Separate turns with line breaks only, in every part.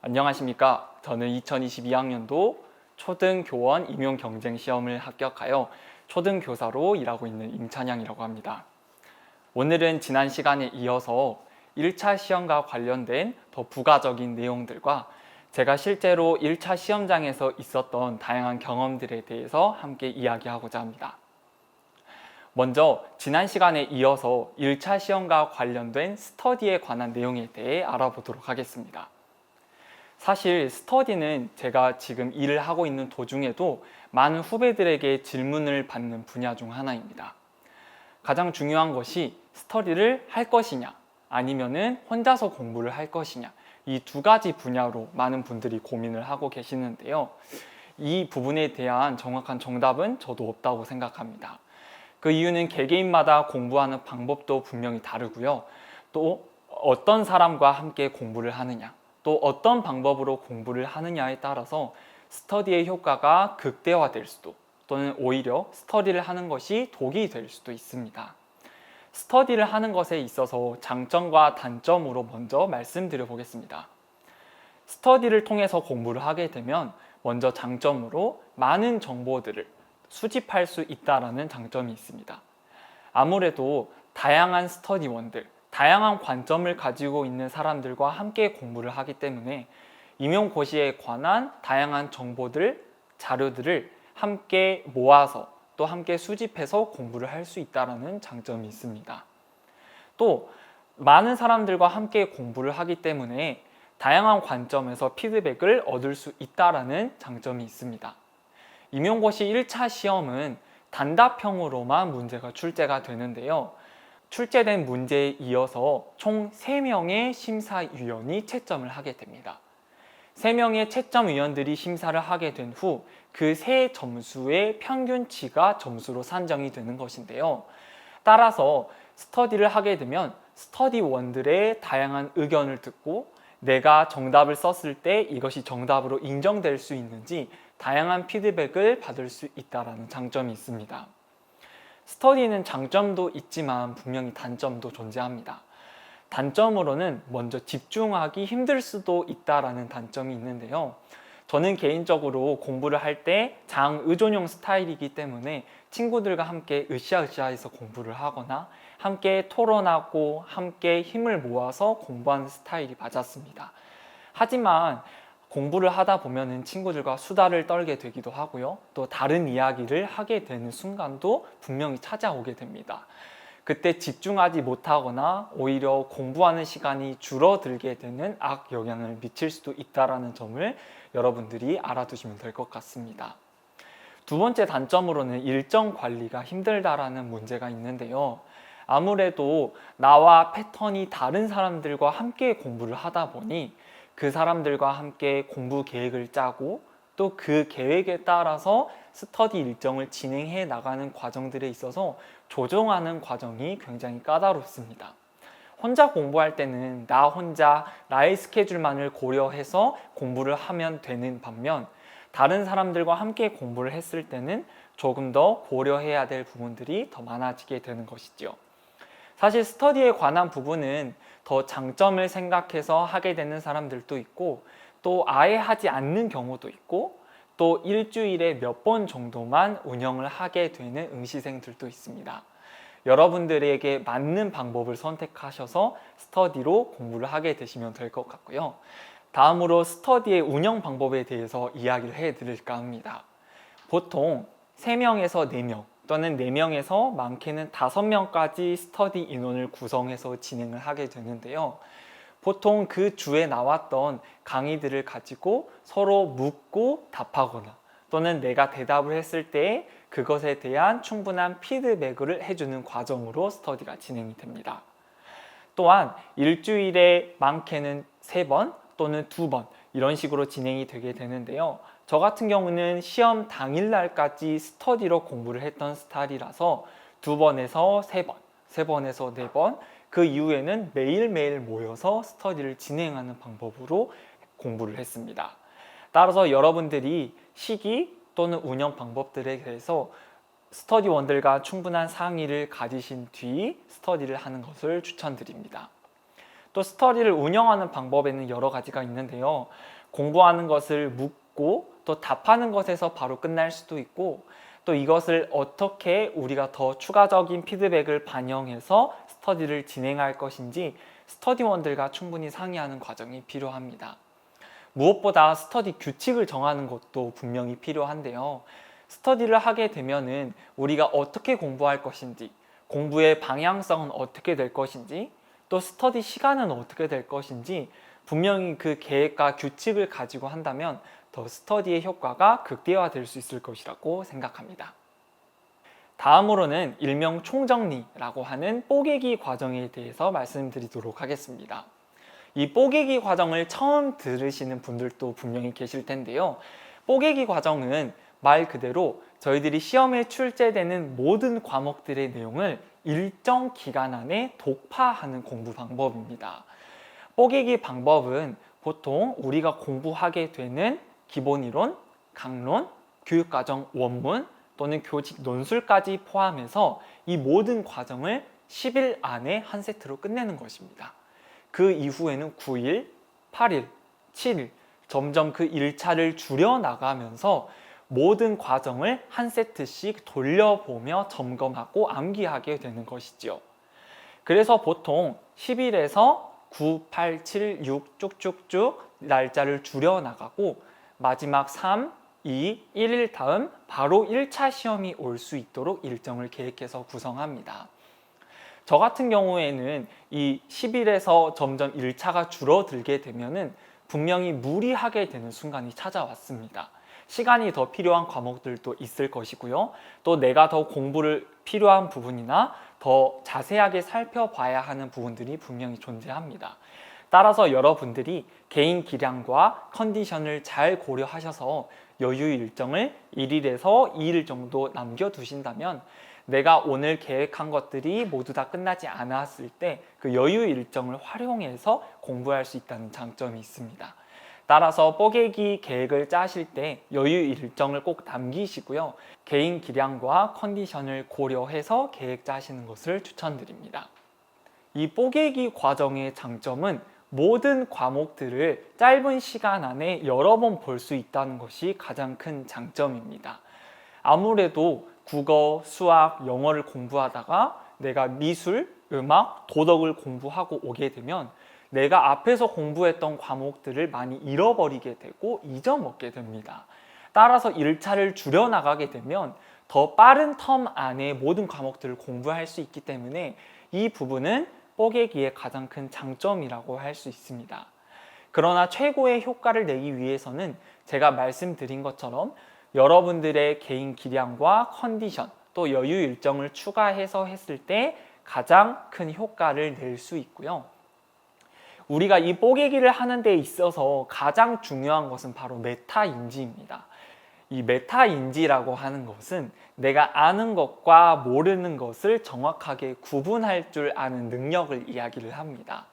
안녕하십니까. 저는 2022학년도 초등교원 임용경쟁시험을 합격하여 초등교사로 일하고 있는 임찬양이라고 합니다. 오늘은 지난 시간에 이어서 1차 시험과 관련된 더 부가적인 내용들과 제가 실제로 1차 시험장에서 있었던 다양한 경험들에 대해서 함께 이야기하고자 합니다. 먼저 지난 시간에 이어서 1차 시험과 관련된 스터디에 관한 내용에 대해 알아보도록 하겠습니다. 사실 스터디는 제가 지금 일을 하고 있는 도중에도 많은 후배들에게 질문을 받는 분야 중 하나입니다. 가장 중요한 것이 스터디를 할 것이냐 아니면은 혼자서 공부를 할 것이냐, 이 두 가지 분야로 많은 분들이 고민을 하고 계시는데요. 이 부분에 대한 정확한 정답은 저도 없다고 생각합니다. 그 이유는 개개인마다 공부하는 방법도 분명히 다르고요. 또 어떤 사람과 함께 공부를 하느냐, 또 어떤 방법으로 공부를 하느냐에 따라서 스터디의 효과가 극대화될 수도, 또는 오히려 스터디를 하는 것이 독이 될 수도 있습니다. 스터디를 하는 것에 있어서 장점과 단점으로 먼저 말씀드려 보겠습니다. 스터디를 통해서 공부를 하게 되면 먼저 장점으로 많은 정보들을 수집할 수 있다는 장점이 있습니다. 아무래도 다양한 스터디원들, 다양한 관점을 가지고 있는 사람들과 함께 공부를 하기 때문에 임용고시에 관한 다양한 정보들, 자료들을 함께 모아서 또 함께 수집해서 공부를 할 수 있다는 장점이 있습니다. 또 많은 사람들과 함께 공부를 하기 때문에 다양한 관점에서 피드백을 얻을 수 있다는 장점이 있습니다. 임용고시 1차 시험은 단답형으로만 문제가 출제가 되는데요. 출제된 문제에 이어서 총 3명의 심사위원이 채점을 하게 됩니다. 3명의 채점위원들이 심사를 하게 된 후 그 세 점수의 평균치가 점수로 산정이 되는 것인데요. 따라서 스터디를 하게 되면 스터디원들의 다양한 의견을 듣고 내가 정답을 썼을 때 이것이 정답으로 인정될 수 있는지 다양한 피드백을 받을 수 있다는 장점이 있습니다. 스터디는 장점도 있지만 분명히 단점도 존재합니다. 단점으로는 먼저 집중하기 힘들 수도 있다는 단점이 있는데요. 저는 개인적으로 공부를 할 때 장의존형 스타일이기 때문에 친구들과 함께 으쌰으쌰해서 공부를 하거나 함께 토론하고 함께 힘을 모아서 공부하는 스타일이 맞았습니다. 하지만 공부를 하다 보면은 친구들과 수다를 떨게 되기도 하고요. 또 다른 이야기를 하게 되는 순간도 분명히 찾아오게 됩니다. 그때 집중하지 못하거나 오히려 공부하는 시간이 줄어들게 되는 악영향을 미칠 수도 있다는 점을 여러분들이 알아두시면 될 것 같습니다. 두 번째 단점으로는 일정 관리가 힘들다라는 문제가 있는데요. 아무래도 나와 패턴이 다른 사람들과 함께 공부를 하다 보니 그 사람들과 함께 공부 계획을 짜고 또 그 계획에 따라서 스터디 일정을 진행해 나가는 과정들에 있어서 조정하는 과정이 굉장히 까다롭습니다. 혼자 공부할 때는 나 혼자 나의 스케줄만을 고려해서 공부를 하면 되는 반면 다른 사람들과 함께 공부를 했을 때는 조금 더 고려해야 될 부분들이 더 많아지게 되는 것이죠. 사실 스터디에 관한 부분은 더 장점을 생각해서 하게 되는 사람들도 있고 또 아예 하지 않는 경우도 있고 또 일주일에 몇 번 정도만 운영을 하게 되는 응시생들도 있습니다. 여러분들에게 맞는 방법을 선택하셔서 스터디로 공부를 하게 되시면 될 것 같고요. 다음으로 스터디의 운영 방법에 대해서 이야기를 해드릴까 합니다. 보통 3명에서 4명 또는 4명에서 많게는 5명까지 스터디 인원을 구성해서 진행을 하게 되는데요. 보통 그 주에 나왔던 강의들을 가지고 서로 묻고 답하거나 또는 내가 대답을 했을 때 그것에 대한 충분한 피드백을 해주는 과정으로 스터디가 진행이 됩니다. 또한 일주일에 많게는 3번 또는 2번 이런 식으로 진행이 되게 되는데요. 저 같은 경우는 시험 당일날까지 스터디로 공부를 했던 스타일이라서 2번에서 3번, 3번에서 4번 그 이후에는 매일매일 모여서 스터디를 진행하는 방법으로 공부를 했습니다. 따라서 여러분들이 시기 또는 운영 방법들에 대해서 스터디원들과 충분한 상의를 가지신 뒤 스터디를 하는 것을 추천드립니다. 또 스터디를 운영하는 방법에는 여러 가지가 있는데요. 공부하는 것을 묻고 또 답하는 것에서 바로 끝날 수도 있고, 또 이것을 어떻게 우리가 더 추가적인 피드백을 반영해서 스터디를 진행할 것인지 스터디원들과 충분히 상의하는 과정이 필요합니다. 무엇보다 스터디 규칙을 정하는 것도 분명히 필요한데요. 스터디를 하게 되면은 우리가 어떻게 공부할 것인지, 공부의 방향성은 어떻게 될 것인지, 또 스터디 시간은 어떻게 될 것인지 분명히 그 계획과 규칙을 가지고 한다면 더 스터디의 효과가 극대화될 수 있을 것이라고 생각합니다. 다음으로는 일명 총정리라고 하는 뽀개기 과정에 대해서 말씀드리도록 하겠습니다. 이 뽀개기 과정을 처음 들으시는 분들도 분명히 계실 텐데요. 뽀개기 과정은 말 그대로 저희들이 시험에 출제되는 모든 과목들의 내용을 일정 기간 안에 독파하는 공부 방법입니다. 뽀개기 방법은 보통 우리가 공부하게 되는 기본이론, 강론, 교육과정 원문 또는 교직 논술까지 포함해서 이 모든 과정을 10일 안에 한 세트로 끝내는 것입니다. 그 이후에는 9일, 8일, 7일 점점 그 일차를 줄여나가면서 모든 과정을 한 세트씩 돌려보며 점검하고 암기하게 되는 것이지요. 그래서 보통 10일에서 9, 8, 7, 6 쭉쭉쭉 날짜를 줄여나가고 마지막 3, 2, 1일 다음 바로 1차 시험이 올 수 있도록 일정을 계획해서 구성합니다. 저 같은 경우에는 이 10일에서 점점 1차가 줄어들게 되면은 분명히 무리하게 되는 순간이 찾아왔습니다. 시간이 더 필요한 과목들도 있을 것이고요. 또 내가 더 공부를 필요한 부분이나 더 자세하게 살펴봐야 하는 부분들이 분명히 존재합니다. 따라서 여러분들이 개인 기량과 컨디션을 잘 고려하셔서 여유 일정을 1일에서 2일 정도 남겨두신다면 내가 오늘 계획한 것들이 모두 다 끝나지 않았을 때 그 여유 일정을 활용해서 공부할 수 있다는 장점이 있습니다. 따라서 뽀개기 계획을 짜실 때 여유 일정을 꼭 남기시고요. 개인 기량과 컨디션을 고려해서 계획 짜시는 것을 추천드립니다. 이 뽀개기 과정의 장점은 모든 과목들을 짧은 시간 안에 여러 번 볼 수 있다는 것이 가장 큰 장점입니다. 아무래도 국어, 수학, 영어를 공부하다가 내가 미술, 음악, 도덕을 공부하고 오게 되면 내가 앞에서 공부했던 과목들을 많이 잃어버리게 되고 잊어먹게 됩니다. 따라서 1차를 줄여나가게 되면 더 빠른 텀 안에 모든 과목들을 공부할 수 있기 때문에 이 부분은 뽀개기의 가장 큰 장점이라고 할 수 있습니다. 그러나 최고의 효과를 내기 위해서는 제가 말씀드린 것처럼 여러분들의 개인 기량과 컨디션 또 여유 일정을 추가해서 했을 때 가장 큰 효과를 낼 수 있고요. 우리가 이 뽀개기를 하는 데 있어서 가장 중요한 것은 바로 메타인지입니다. 이 메타인지라고 하는 것은 내가 아는 것과 모르는 것을 정확하게 구분할 줄 아는 능력을 이야기를 합니다.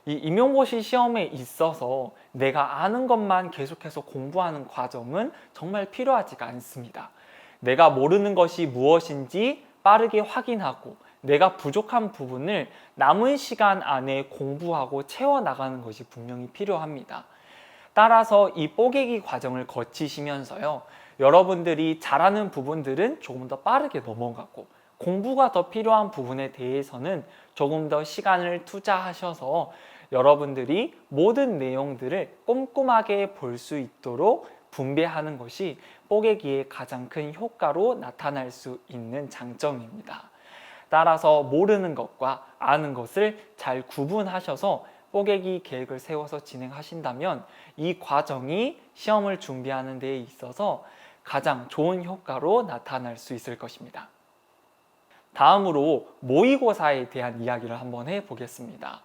이 임용고시 시험에 있어서 내가 아는 것만 계속해서 공부하는 과정은 정말 필요하지가 않습니다. 내가 모르는 것이 무엇인지 빠르게 확인하고 내가 부족한 부분을 남은 시간 안에 공부하고 채워나가는 것이 분명히 필요합니다. 따라서 이 뽀개기 과정을 거치시면서요, 여러분들이 잘하는 부분들은 조금 더 빠르게 넘어가고 공부가 더 필요한 부분에 대해서는 조금 더 시간을 투자하셔서 여러분들이 모든 내용들을 꼼꼼하게 볼 수 있도록 분배하는 것이 뽀개기의 가장 큰 효과로 나타날 수 있는 장점입니다. 따라서 모르는 것과 아는 것을 잘 구분하셔서 뽀개기 계획을 세워서 진행하신다면 이 과정이 시험을 준비하는 데 있어서 가장 좋은 효과로 나타날 수 있을 것입니다. 다음으로 모의고사에 대한 이야기를 한번 해보겠습니다.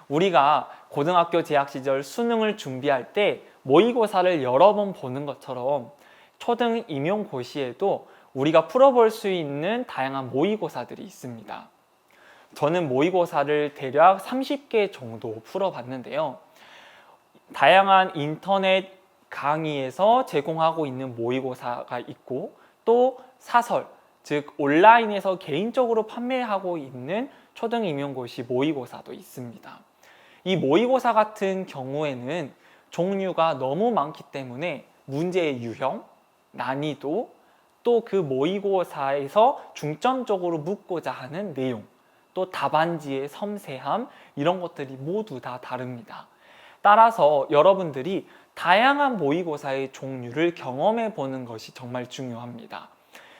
우리가 고등학교 재학 시절 수능을 준비할 때 모의고사를 여러 번 보는 것처럼 초등 임용고시에도 우리가 풀어볼 수 있는 다양한 모의고사들이 있습니다. 저는 모의고사를 대략 30개 정도 풀어봤는데요. 다양한 인터넷 강의에서 제공하고 있는 모의고사가 있고 또 사설, 즉 온라인에서 개인적으로 판매하고 있는 초등 임용고시 모의고사도 있습니다. 이 모의고사 같은 경우에는 종류가 너무 많기 때문에 문제의 유형, 난이도, 또 그 모의고사에서 중점적으로 묻고자 하는 내용, 또 답안지의 섬세함, 이런 것들이 모두 다 다릅니다. 따라서 여러분들이 다양한 모의고사의 종류를 경험해 보는 것이 정말 중요합니다.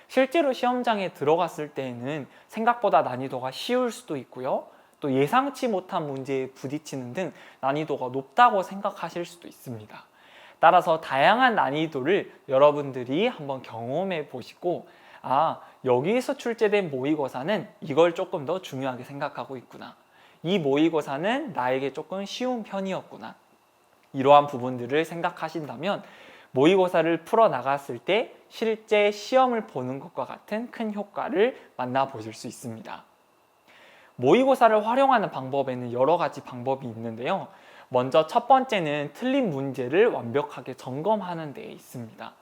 실제로 시험장에 들어갔을 때에는 생각보다 난이도가 쉬울 수도 있고요. 또 예상치 못한 문제에 부딪히는 등 난이도가 높다고 생각하실 수도 있습니다. 따라서 다양한 난이도를 여러분들이 한번 경험해 보시고, 여기에서 출제된 모의고사는 이걸 조금 더 중요하게 생각하고 있구나. 이 모의고사는 나에게 조금 쉬운 편이었구나. 이러한 부분들을 생각하신다면 모의고사를 풀어 나갔을 때 실제 시험을 보는 것과 같은 큰 효과를 만나보실 수 있습니다. 모의고사를 활용하는 방법에는 여러 가지 방법이 있는데요. 먼저 첫 번째는 틀린 문제를 완벽하게 점검하는 데 있습니다.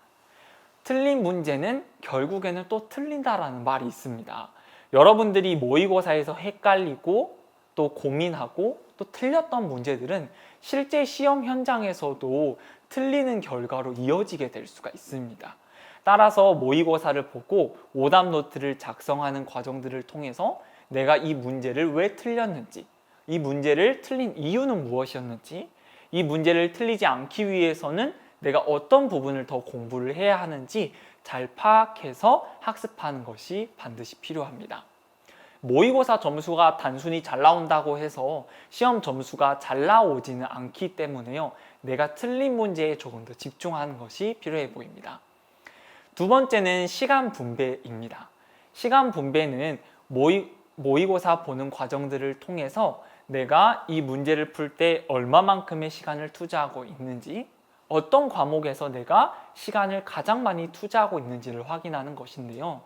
틀린 문제는 결국에는 또 틀린다라는 말이 있습니다. 여러분들이 모의고사에서 헷갈리고 또 고민하고 또 틀렸던 문제들은 실제 시험 현장에서도 틀리는 결과로 이어지게 될 수가 있습니다. 따라서 모의고사를 보고 오답 노트를 작성하는 과정들을 통해서 내가 이 문제를 왜 틀렸는지, 이 문제를 틀린 이유는 무엇이었는지, 이 문제를 틀리지 않기 위해서는 내가 어떤 부분을 더 공부를 해야 하는지 잘 파악해서 학습하는 것이 반드시 필요합니다. 모의고사 점수가 단순히 잘 나온다고 해서 시험 점수가 잘 나오지는 않기 때문에요. 내가 틀린 문제에 조금 더 집중하는 것이 필요해 보입니다. 두 번째는 시간 분배입니다. 시간 분배는 모의고사 보는 과정들을 통해서 내가 이 문제를 풀 때 얼마만큼의 시간을 투자하고 있는지, 어떤 과목에서 내가 시간을 가장 많이 투자하고 있는지를 확인하는 것인데요.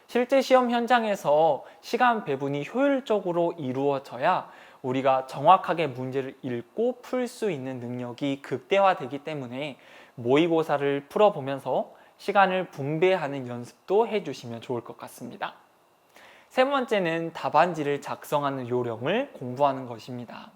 실제 시험 현장에서 시간 배분이 효율적으로 이루어져야 우리가 정확하게 문제를 읽고 풀 수 있는 능력이 극대화되기 때문에 모의고사를 풀어보면서 시간을 분배하는 연습도 해주시면 좋을 것 같습니다. 세 번째는 답안지를 작성하는 요령을 공부하는 것입니다.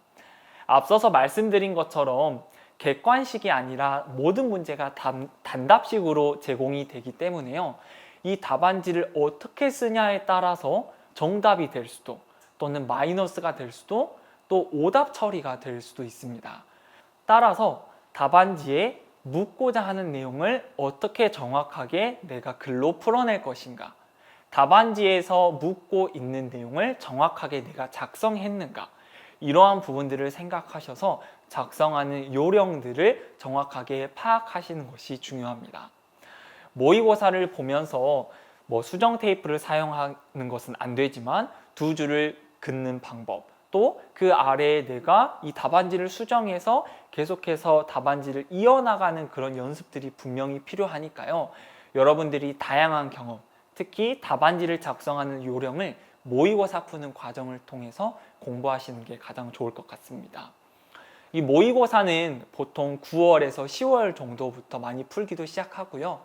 앞서서 말씀드린 것처럼 객관식이 아니라 모든 문제가 단답식으로 제공이 되기 때문에요. 이 답안지를 어떻게 쓰냐에 따라서 정답이 될 수도, 또는 마이너스가 될 수도, 또 오답 처리가 될 수도 있습니다. 따라서 답안지에 묻고자 하는 내용을 어떻게 정확하게 내가 글로 풀어낼 것인가, 답안지에서 묻고 있는 내용을 정확하게 내가 작성했는가, 이러한 부분들을 생각하셔서 작성하는 요령들을 정확하게 파악하시는 것이 중요합니다. 모의고사를 보면서 수정 테이프를 사용하는 것은 안 되지만 두 줄을 긋는 방법, 또 그 아래에 내가 이 답안지를 수정해서 계속해서 답안지를 이어나가는 그런 연습들이 분명히 필요하니까요. 여러분들이 다양한 경험, 특히 답안지를 작성하는 요령을 모의고사 푸는 과정을 통해서 공부하시는 게 가장 좋을 것 같습니다. 이 모의고사는 보통 9월에서 10월 정도부터 많이 풀기도 시작하고요.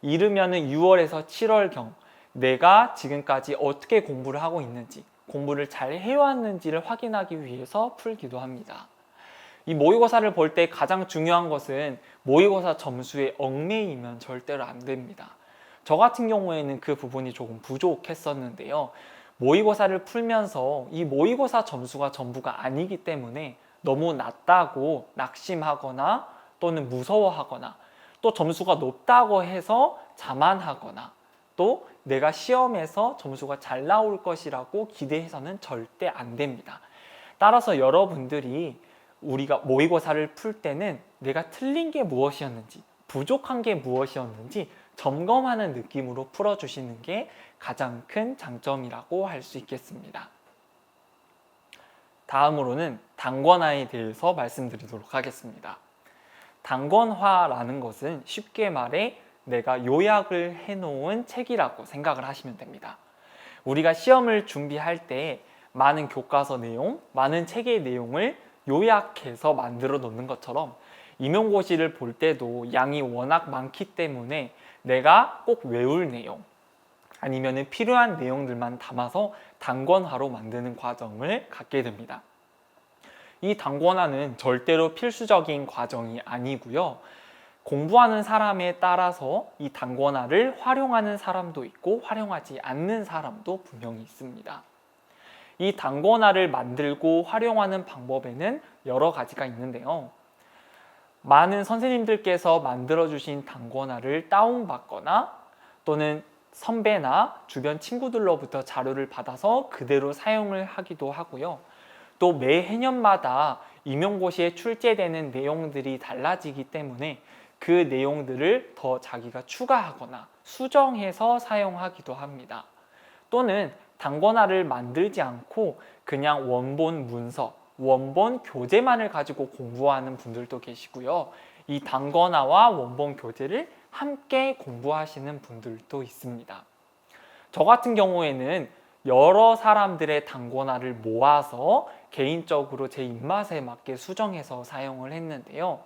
이르면은 6월에서 7월경 내가 지금까지 어떻게 공부를 하고 있는지, 공부를 잘 해왔는지를 확인하기 위해서 풀기도 합니다. 이 모의고사를 볼 때 가장 중요한 것은 모의고사 점수에 얽매이면 절대로 안 됩니다. 저 같은 경우에는 그 부분이 조금 부족했었는데요. 모의고사를 풀면서 이 모의고사 점수가 전부가 아니기 때문에 너무 낮다고 낙심하거나 또는 무서워하거나, 또 점수가 높다고 해서 자만하거나, 또 내가 시험에서 점수가 잘 나올 것이라고 기대해서는 절대 안 됩니다. 따라서 여러분들이 우리가 모의고사를 풀 때는 내가 틀린 게 무엇이었는지, 부족한 게 무엇이었는지 점검하는 느낌으로 풀어주시는 게 가장 큰 장점이라고 할 수 있겠습니다. 다음으로는 단권화에 대해서 말씀드리도록 하겠습니다. 단권화라는 것은 쉽게 말해 내가 요약을 해놓은 책이라고 생각을 하시면 됩니다. 우리가 시험을 준비할 때 많은 교과서 내용, 많은 책의 내용을 요약해서 만들어 놓는 것처럼 임용고시를 볼 때도 양이 워낙 많기 때문에 내가 꼭 외울 내용, 아니면 필요한 내용들만 담아서 단권화로 만드는 과정을 갖게 됩니다. 이 단권화는 절대로 필수적인 과정이 아니고요. 공부하는 사람에 따라서 이 단권화를 활용하는 사람도 있고 활용하지 않는 사람도 분명히 있습니다. 이 단권화를 만들고 활용하는 방법에는 여러 가지가 있는데요. 많은 선생님들께서 만들어주신 단권화를 다운받거나 또는 선배나 주변 친구들로부터 자료를 받아서 그대로 사용을 하기도 하고요. 또 매 해년마다 임용고시에 출제되는 내용들이 달라지기 때문에 그 내용들을 더 자기가 추가하거나 수정해서 사용하기도 합니다. 또는 단권화를 만들지 않고 그냥 원본 문서, 원본 교재만을 가지고 공부하는 분들도 계시고요. 이 단권화와 원본 교재를 함께 공부하시는 분들도 있습니다. 저 같은 경우에는 여러 사람들의 단권화를 모아서 개인적으로 제 입맛에 맞게 수정해서 사용을 했는데요.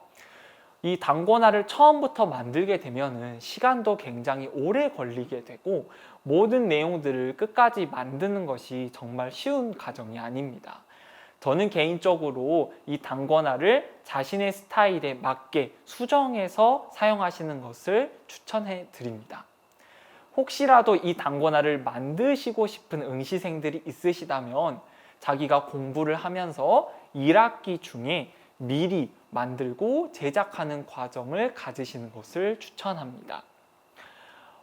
이 단권화를 처음부터 만들게 되면 시간도 굉장히 오래 걸리게 되고 모든 내용들을 끝까지 만드는 것이 정말 쉬운 과정이 아닙니다. 저는 개인적으로 이 단권화를 자신의 스타일에 맞게 수정해서 사용하시는 것을 추천해 드립니다. 혹시라도 이 단권화를 만드시고 싶은 응시생들이 있으시다면 자기가 공부를 하면서 1학기 중에 미리 만들고 제작하는 과정을 가지시는 것을 추천합니다.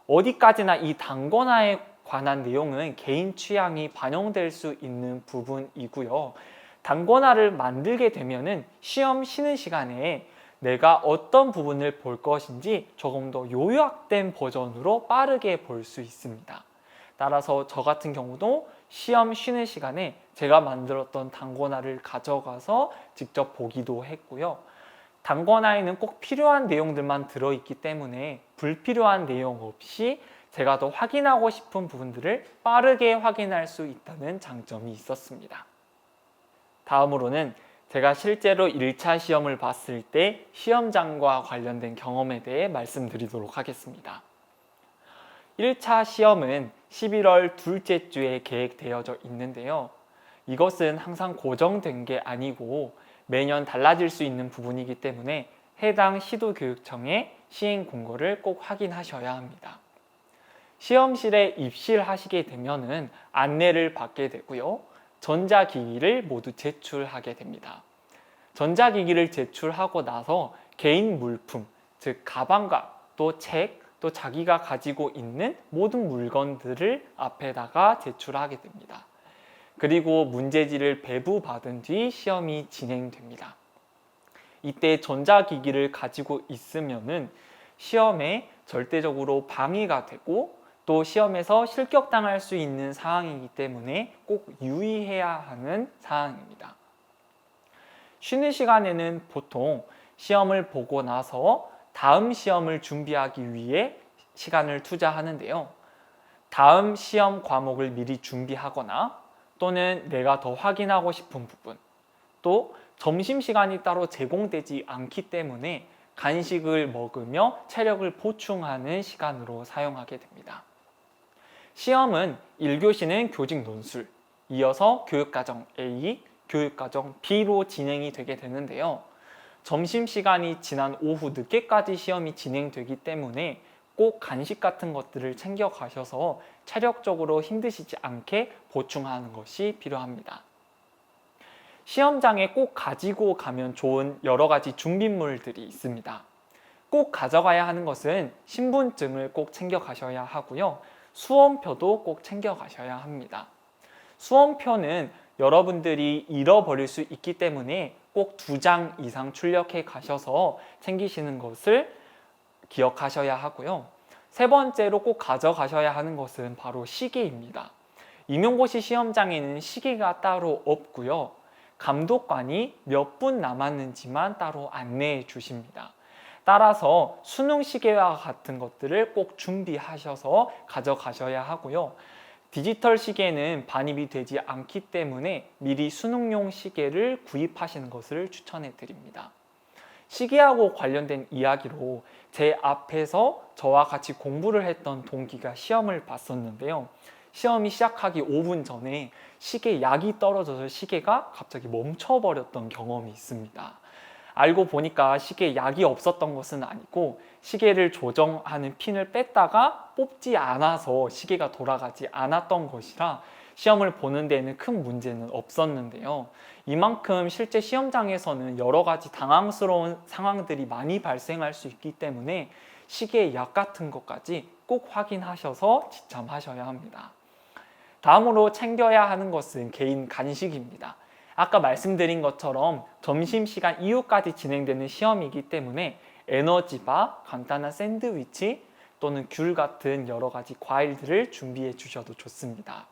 어디까지나 이 단권화에 관한 내용은 개인 취향이 반영될 수 있는 부분이고요. 단권화를 만들게 되면은 시험 쉬는 시간에 내가 어떤 부분을 볼 것인지 조금 더 요약된 버전으로 빠르게 볼 수 있습니다. 따라서 저 같은 경우도 시험 쉬는 시간에 제가 만들었던 단권화를 가져가서 직접 보기도 했고요. 단권화에는 꼭 필요한 내용들만 들어있기 때문에 불필요한 내용 없이 제가 더 확인하고 싶은 부분들을 빠르게 확인할 수 있다는 장점이 있었습니다. 다음으로는 제가 실제로 1차 시험을 봤을 때 시험장과 관련된 경험에 대해 말씀드리도록 하겠습니다. 1차 시험은 11월 둘째 주에 계획되어져 있는데요. 이것은 항상 고정된 게 아니고 매년 달라질 수 있는 부분이기 때문에 해당 시도교육청의 시행 공고를 꼭 확인하셔야 합니다. 시험실에 입실을 하시게 되면은 안내를 받게 되고요. 전자기기를 모두 제출하게 됩니다. 전자기기를 제출하고 나서 개인 물품, 즉 가방과 또 책, 또 자기가 가지고 있는 모든 물건들을 앞에다가 제출하게 됩니다. 그리고 문제지를 배부받은 뒤 시험이 진행됩니다. 이때 전자기기를 가지고 있으면은 시험에 절대적으로 방해가 되고 또 시험에서 실격당할 수 있는 사항이기 때문에 꼭 유의해야 하는 사항입니다. 쉬는 시간에는 보통 시험을 보고 나서 다음 시험을 준비하기 위해 시간을 투자하는데요. 다음 시험 과목을 미리 준비하거나 또는 내가 더 확인하고 싶은 부분, 또 점심시간이 따로 제공되지 않기 때문에 간식을 먹으며 체력을 보충하는 시간으로 사용하게 됩니다. 시험은 1교시는 교직 논술, 이어서 교육과정 A, 교육과정 B로 진행이 되게 되는데요. 점심시간이 지난 오후 늦게까지 시험이 진행되기 때문에 꼭 간식 같은 것들을 챙겨 가셔서 체력적으로 힘드시지 않게 보충하는 것이 필요합니다. 시험장에 꼭 가지고 가면 좋은 여러 가지 준비물들이 있습니다. 꼭 가져가야 하는 것은 신분증을 꼭 챙겨 가셔야 하고요. 수험표도 꼭 챙겨 가셔야 합니다. 수험표는 여러분들이 잃어버릴 수 있기 때문에 꼭 2장 이상 출력해 가셔서 챙기시는 것을 기억하셔야 하고요. 세 번째로 꼭 가져가셔야 하는 것은 바로 시계입니다. 임용고시 시험장에는 시계가 따로 없고요. 감독관이 몇 분 남았는지만 따로 안내해 주십니다. 따라서 수능 시계와 같은 것들을 꼭 준비하셔서 가져가셔야 하고요. 디지털 시계는 반입이 되지 않기 때문에 미리 수능용 시계를 구입하시는 것을 추천해 드립니다. 시계하고 관련된 이야기로 제 앞에서 저와 같이 공부를 했던 동기가 시험을 봤었는데요. 시험이 시작하기 5분 전에 시계에 약이 떨어져서 시계가 갑자기 멈춰버렸던 경험이 있습니다. 알고 보니까 시계에 약이 없었던 것은 아니고 시계를 조정하는 핀을 뺐다가 뽑지 않아서 시계가 돌아가지 않았던 것이라 시험을 보는 데에는 큰 문제는 없었는데요. 이만큼 실제 시험장에서는 여러 가지 당황스러운 상황들이 많이 발생할 수 있기 때문에 시계의 약 같은 것까지 꼭 확인하셔서 지참하셔야 합니다. 다음으로 챙겨야 하는 것은 개인 간식입니다. 아까 말씀드린 것처럼 점심시간 이후까지 진행되는 시험이기 때문에 에너지바, 간단한 샌드위치 또는 귤 같은 여러 가지 과일들을 준비해 주셔도 좋습니다.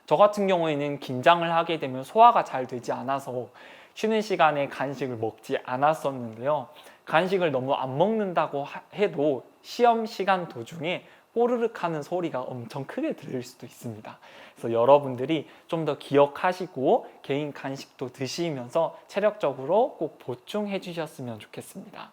저 같은 경우에는 긴장을 하게 되면 소화가 잘 되지 않아서 쉬는 시간에 간식을 먹지 않았었는데요. 간식을 너무 안 먹는다고 해도 시험 시간 도중에 꼬르륵 하는 소리가 엄청 크게 들릴 수도 있습니다. 그래서 여러분들이 좀 더 기억하시고 개인 간식도 드시면서 체력적으로 꼭 보충해 주셨으면 좋겠습니다.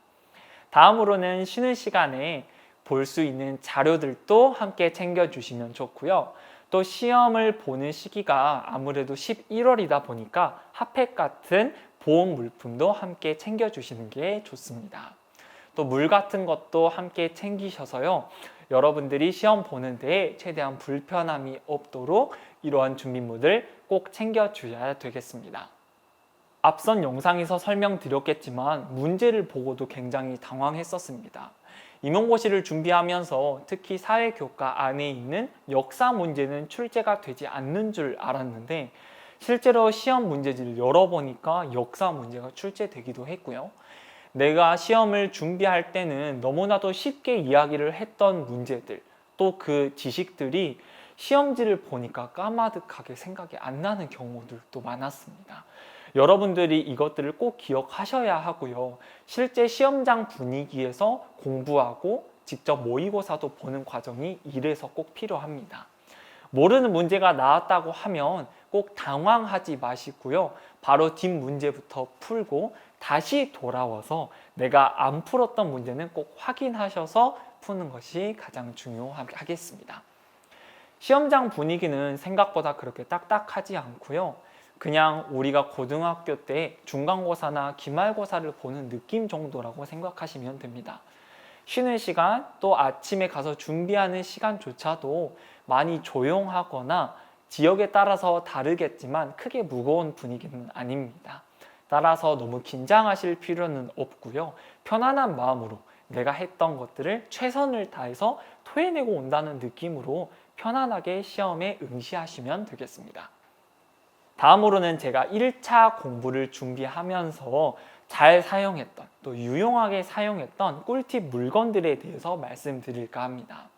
다음으로는 쉬는 시간에 볼 수 있는 자료들도 함께 챙겨 주시면 좋고요. 또 시험을 보는 시기가 아무래도 11월이다 보니까 핫팩 같은 보온 물품도 함께 챙겨 주시는 게 좋습니다. 또 물 같은 것도 함께 챙기셔서요. 여러분들이 시험 보는 데에 최대한 불편함이 없도록 이러한 준비물을 꼭 챙겨 주셔야 되겠습니다. 앞선 영상에서 설명드렸겠지만 문제를 보고도 굉장히 당황했었습니다. 임용고시를 준비하면서 특히 사회교과 안에 있는 역사 문제는 출제가 되지 않는 줄 알았는데 실제로 시험 문제지를 열어보니까 역사 문제가 출제되기도 했고요. 내가 시험을 준비할 때는 너무나도 쉽게 이야기를 했던 문제들, 또 그 지식들이 시험지를 보니까 까마득하게 생각이 안 나는 경우들도 많았습니다. 여러분들이 이것들을 꼭 기억하셔야 하고요. 실제 시험장 분위기에서 공부하고 직접 모의고사도 보는 과정이 이래서 꼭 필요합니다. 모르는 문제가 나왔다고 하면 꼭 당황하지 마시고요. 바로 뒷 문제부터 풀고 다시 돌아와서 내가 안 풀었던 문제는 꼭 확인하셔서 푸는 것이 가장 중요하겠습니다. 시험장 분위기는 생각보다 그렇게 딱딱하지 않고요. 그냥 우리가 고등학교 때 중간고사나 기말고사를 보는 느낌 정도라고 생각하시면 됩니다. 쉬는 시간 또 아침에 가서 준비하는 시간조차도 많이 조용하거나 지역에 따라서 다르겠지만 크게 무거운 분위기는 아닙니다. 따라서 너무 긴장하실 필요는 없고요. 편안한 마음으로 내가 했던 것들을 최선을 다해서 토해내고 온다는 느낌으로 편안하게 시험에 응시하시면 되겠습니다. 다음으로는 제가 1차 공부를 준비하면서 잘 사용했던 또 유용하게 사용했던 꿀팁 물건들에 대해서 말씀드릴까 합니다.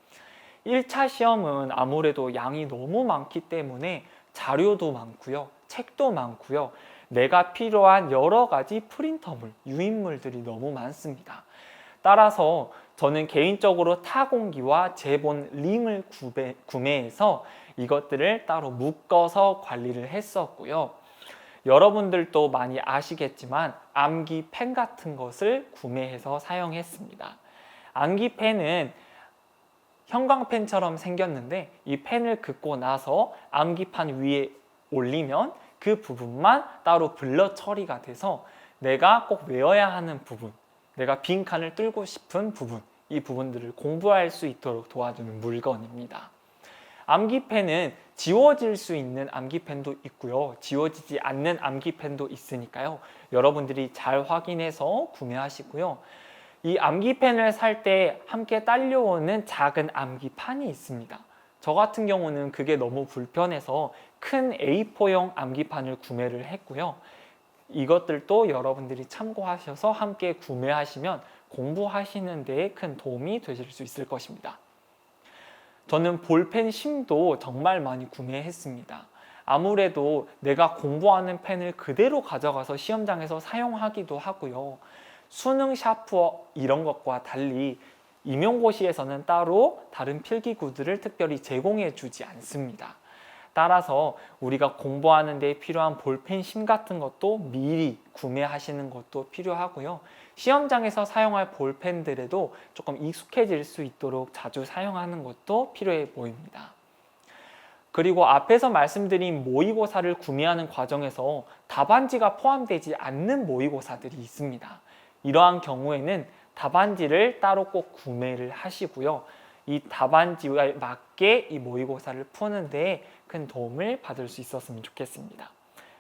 1차 시험은 아무래도 양이 너무 많기 때문에 자료도 많고요. 책도 많고요. 내가 필요한 여러 가지 프린터물, 유인물들이 너무 많습니다. 따라서 저는 개인적으로 타공기와 제본 림을 구매해서 이것들을 따로 묶어서 관리를 했었고요. 여러분들도 많이 아시겠지만 암기 펜 같은 것을 구매해서 사용했습니다. 암기 펜은 형광펜처럼 생겼는데 이 펜을 긋고 나서 암기판 위에 올리면 그 부분만 따로 블러 처리가 돼서 내가 꼭 외워야 하는 부분, 내가 빈칸을 뚫고 싶은 부분, 이 부분들을 공부할 수 있도록 도와주는 물건입니다. 암기펜은 지워질 수 있는 암기펜도 있고요. 지워지지 않는 암기펜도 있으니까요. 여러분들이 잘 확인해서 구매하시고요. 이 암기펜을 살 때 함께 딸려오는 작은 암기판이 있습니다. 저 같은 경우는 그게 너무 불편해서 큰 A4용 암기판을 구매를 했고요. 이것들도 여러분들이 참고하셔서 함께 구매하시면 공부하시는 데에 큰 도움이 되실 수 있을 것입니다. 저는 볼펜 심도 정말 많이 구매했습니다. 아무래도 내가 공부하는 펜을 그대로 가져가서 시험장에서 사용하기도 하고요. 수능 샤프어 이런 것과 달리 임용고시에서는 따로 다른 필기구들을 특별히 제공해 주지 않습니다. 따라서 우리가 공부하는 데 필요한 볼펜 심 같은 것도 미리 구매하시는 것도 필요하고요. 시험장에서 사용할 볼펜들에도 조금 익숙해질 수 있도록 자주 사용하는 것도 필요해 보입니다. 그리고 앞에서 말씀드린 모의고사를 구매하는 과정에서 답안지가 포함되지 않는 모의고사들이 있습니다. 이러한 경우에는 답안지를 따로 꼭 구매를 하시고요. 이 답안지에 맞게 이 모의고사를 푸는 데 큰 도움을 받을 수 있었으면 좋겠습니다.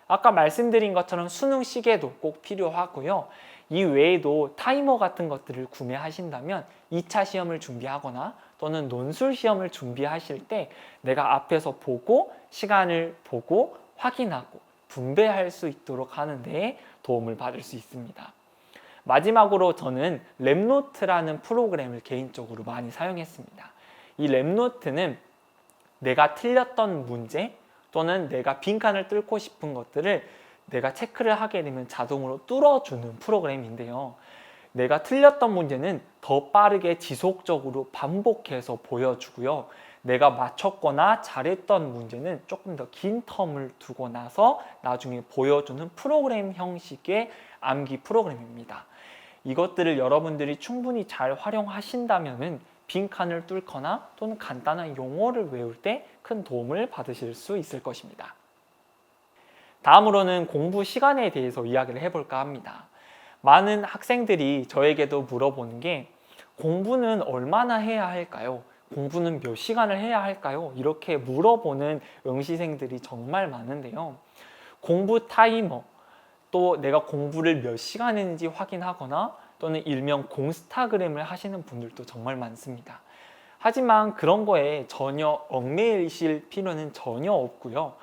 아까 말씀드린 것처럼 수능 시계도 꼭 필요하고요. 이 외에도 타이머 같은 것들을 구매하신다면 2차 시험을 준비하거나 또는 논술 시험을 준비하실 때 내가 앞에서 보고 시간을 보고 확인하고 분배할 수 있도록 하는 데 도움을 받을 수 있습니다. 마지막으로 저는 랩노트라는 프로그램을 개인적으로 많이 사용했습니다. 이 랩노트는 내가 틀렸던 문제 또는 내가 빈칸을 뚫고 싶은 것들을 내가 체크를 하게 되면 자동으로 뚫어주는 프로그램인데요. 내가 틀렸던 문제는 더 빠르게 지속적으로 반복해서 보여주고요. 내가 맞췄거나 잘했던 문제는 조금 더 긴 텀을 두고 나서 나중에 보여주는 프로그램 형식의 암기 프로그램입니다. 이것들을 여러분들이 충분히 잘 활용하신다면 빈칸을 뚫거나 또는 간단한 용어를 외울 때 큰 도움을 받으실 수 있을 것입니다. 다음으로는 공부 시간에 대해서 이야기를 해볼까 합니다. 많은 학생들이 저에게도 물어보는 게 공부는 얼마나 해야 할까요? 공부는 몇 시간을 해야 할까요? 이렇게 물어보는 응시생들이 정말 많은데요. 공부 타이머, 또 내가 공부를 몇 시간 했는지 확인하거나 또는 일명 공스타그램을 하시는 분들도 정말 많습니다. 하지만 그런 거에 전혀 얽매이실 필요는 전혀 없고요.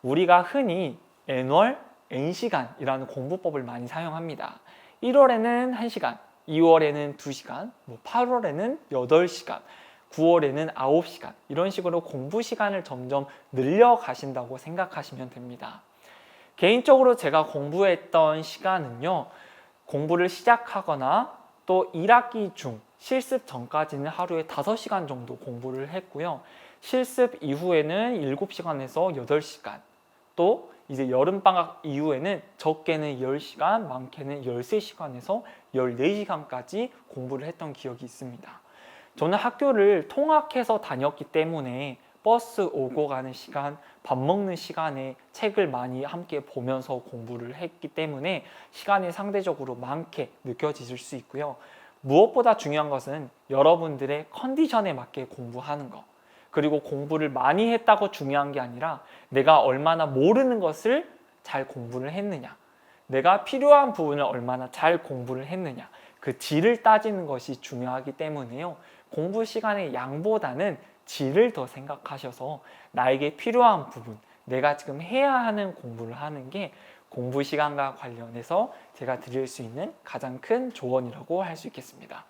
우리가 흔히 N월, N시간이라는 공부법을 많이 사용합니다. 1월에는 1시간, 2월에는 2시간, 8월에는 8시간, 9월에는 9시간 이런 식으로 공부 시간을 점점 늘려가신다고 생각하시면 됩니다. 개인적으로 제가 공부했던 시간은요. 공부를 시작하거나 또 1학기 중 실습 전까지는 하루에 5시간 정도 공부를 했고요. 실습 이후에는 7시간에서 8시간, 또 이제 여름방학 이후에는 적게는 10시간, 많게는 13시간에서 14시간까지 공부를 했던 기억이 있습니다. 저는 학교를 통학해서 다녔기 때문에 버스 오고 가는 시간, 밥 먹는 시간에 책을 많이 함께 보면서 공부를 했기 때문에 시간이 상대적으로 많게 느껴지실 수 있고요. 무엇보다 중요한 것은 여러분들의 컨디션에 맞게 공부하는 것. 그리고 공부를 많이 했다고 중요한 게 아니라 내가 얼마나 모르는 것을 잘 공부를 했느냐. 내가 필요한 부분을 얼마나 잘 공부를 했느냐. 그 질을 따지는 것이 중요하기 때문에요. 공부 시간의 양보다는 질을 더 생각하셔서 나에게 필요한 부분, 내가 지금 해야 하는 공부를 하는 게 공부 시간과 관련해서 제가 드릴 수 있는 가장 큰 조언이라고 할 수 있겠습니다.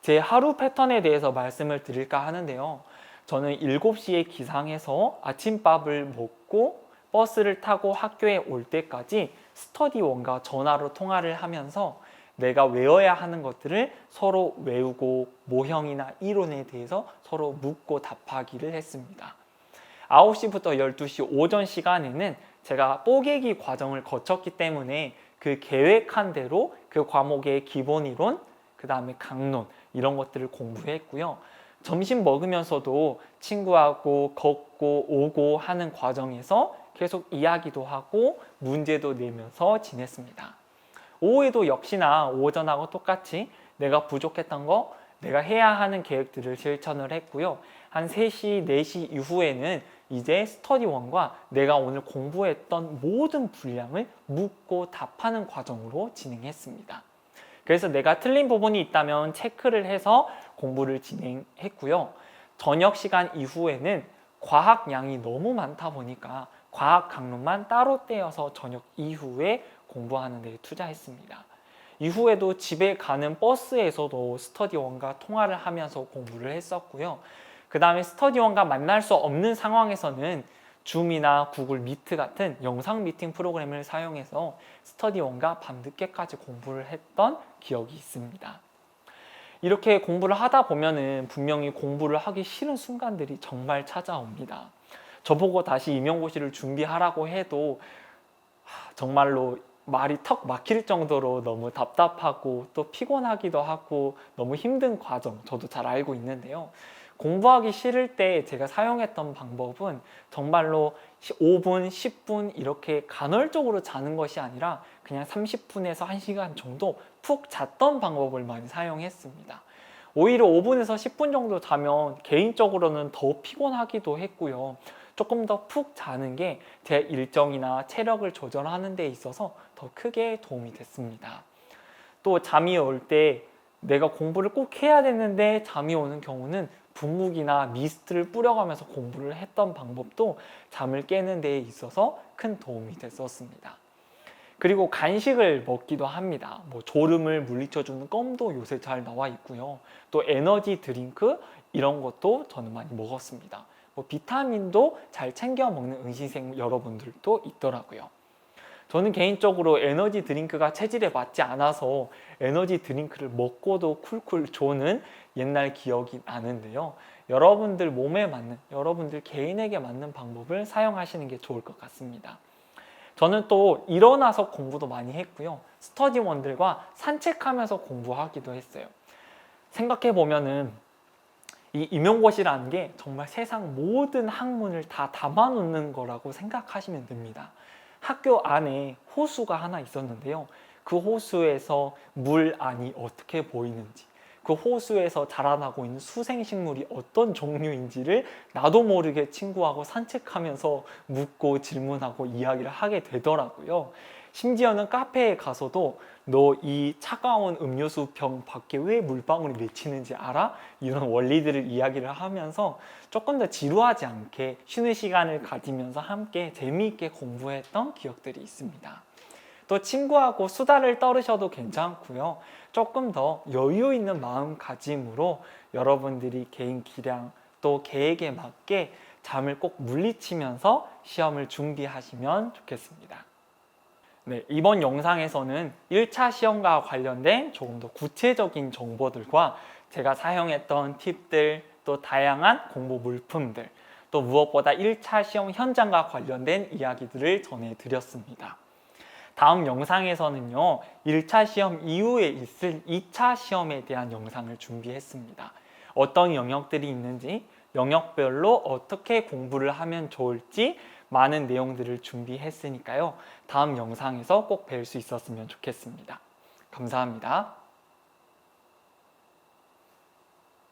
제 하루 패턴에 대해서 말씀을 드릴까 하는데요. 저는 7시에 기상해서 아침밥을 먹고 버스를 타고 학교에 올 때까지 스터디원과 전화로 통화를 하면서 내가 외워야 하는 것들을 서로 외우고 모형이나 이론에 대해서 서로 묻고 답하기를 했습니다. 9시부터 12시 오전 시간에는 제가 뽀개기 과정을 거쳤기 때문에 그 계획한 대로 그 과목의 기본 이론, 그 다음에 강론 이런 것들을 공부했고요. 점심 먹으면서도 친구하고 걷고 오고 하는 과정에서 계속 이야기도 하고 문제도 내면서 지냈습니다. 오후에도 역시나 오전하고 똑같이 내가 부족했던 거, 내가 해야 하는 계획들을 실천을 했고요. 한 3시, 4시 이후에는 이제 스터디원과 내가 오늘 공부했던 모든 분량을 묻고 답하는 과정으로 진행했습니다. 그래서 내가 틀린 부분이 있다면 체크를 해서 공부를 진행했고요. 저녁 시간 이후에는 과학량이 너무 많다 보니까 과학 강론만 따로 떼어서 저녁 이후에 공부하는 데 투자했습니다. 이후에도 집에 가는 버스에서도 스터디원과 통화를 하면서 공부를 했었고요. 그 다음에 스터디원과 만날 수 없는 상황에서는 줌이나 구글 미트 같은 영상 미팅 프로그램을 사용해서 스터디원과 밤늦게까지 공부를 했던 기억이 있습니다. 이렇게 공부를 하다 보면은 분명히 공부를 하기 싫은 순간들이 정말 찾아옵니다. 저보고 다시 임용고시를 준비하라고 해도 정말로 말이 턱 막힐 정도로 너무 답답하고 또 피곤하기도 하고 너무 힘든 과정 저도 잘 알고 있는데요. 공부하기 싫을 때 제가 사용했던 방법은 정말로 5분, 10분 이렇게 간헐적으로 자는 것이 아니라 그냥 30분에서 1시간 정도 푹 잤던 방법을 많이 사용했습니다. 오히려 5분에서 10분 정도 자면 개인적으로는 더 피곤하기도 했고요. 조금 더 푹 자는 게 제 일정이나 체력을 조절하는 데 있어서 더 크게 도움이 됐습니다. 또 잠이 올 때 내가 공부를 꼭 해야 되는데 잠이 오는 경우는 분무기나 미스트를 뿌려가면서 공부를 했던 방법도 잠을 깨는 데 있어서 큰 도움이 됐었습니다. 그리고 간식을 먹기도 합니다. 졸음을 물리쳐주는 껌도 요새 잘 나와 있고요. 또 에너지 드링크 이런 것도 저는 많이 먹었습니다. 비타민도 잘 챙겨 먹는 응시생 여러분들도 있더라고요. 저는 개인적으로 에너지 드링크가 체질에 맞지 않아서 에너지 드링크를 먹고도 쿨쿨 조는 옛날 기억이 나는데요. 여러분들 몸에 맞는, 여러분들 개인에게 맞는 방법을 사용하시는 게 좋을 것 같습니다. 저는 또 일어나서 공부도 많이 했고요. 스터디원들과 산책하면서 공부하기도 했어요. 생각해 보면은 이 임용고시라는 게 정말 세상 모든 학문을 다 담아놓는 거라고 생각하시면 됩니다. 학교 안에 호수가 하나 있었는데요. 그 호수에서 물 안이 어떻게 보이는지, 그 호수에서 자라나고 있는 수생식물이 어떤 종류인지를 나도 모르게 친구하고 산책하면서 묻고 질문하고 이야기를 하게 되더라고요. 심지어는 카페에 가서도 너 이 차가운 음료수 병 밖에 왜 물방울이 맺히는지 알아? 이런 원리들을 이야기를 하면서 조금 더 지루하지 않게 쉬는 시간을 가지면서 함께 재미있게 공부했던 기억들이 있습니다. 또 친구하고 수다를 떨으셔도 괜찮고요. 조금 더 여유 있는 마음가짐으로 여러분들이 개인 기량 또 계획에 맞게 잠을 꼭 물리치면서 시험을 준비하시면 좋겠습니다. 네, 이번 영상에서는 1차 시험과 관련된 조금 더 구체적인 정보들과 제가 사용했던 팁들, 또 다양한 공부 물품들, 또 무엇보다 1차 시험 현장과 관련된 이야기들을 전해드렸습니다. 다음 영상에서는요, 1차 시험 이후에 있을 2차 시험에 대한 영상을 준비했습니다. 어떤 영역들이 있는지, 영역별로 어떻게 공부를 하면 좋을지 많은 내용들을 준비했으니까요. 다음 영상에서 꼭 뵐 수 있었으면 좋겠습니다. 감사합니다.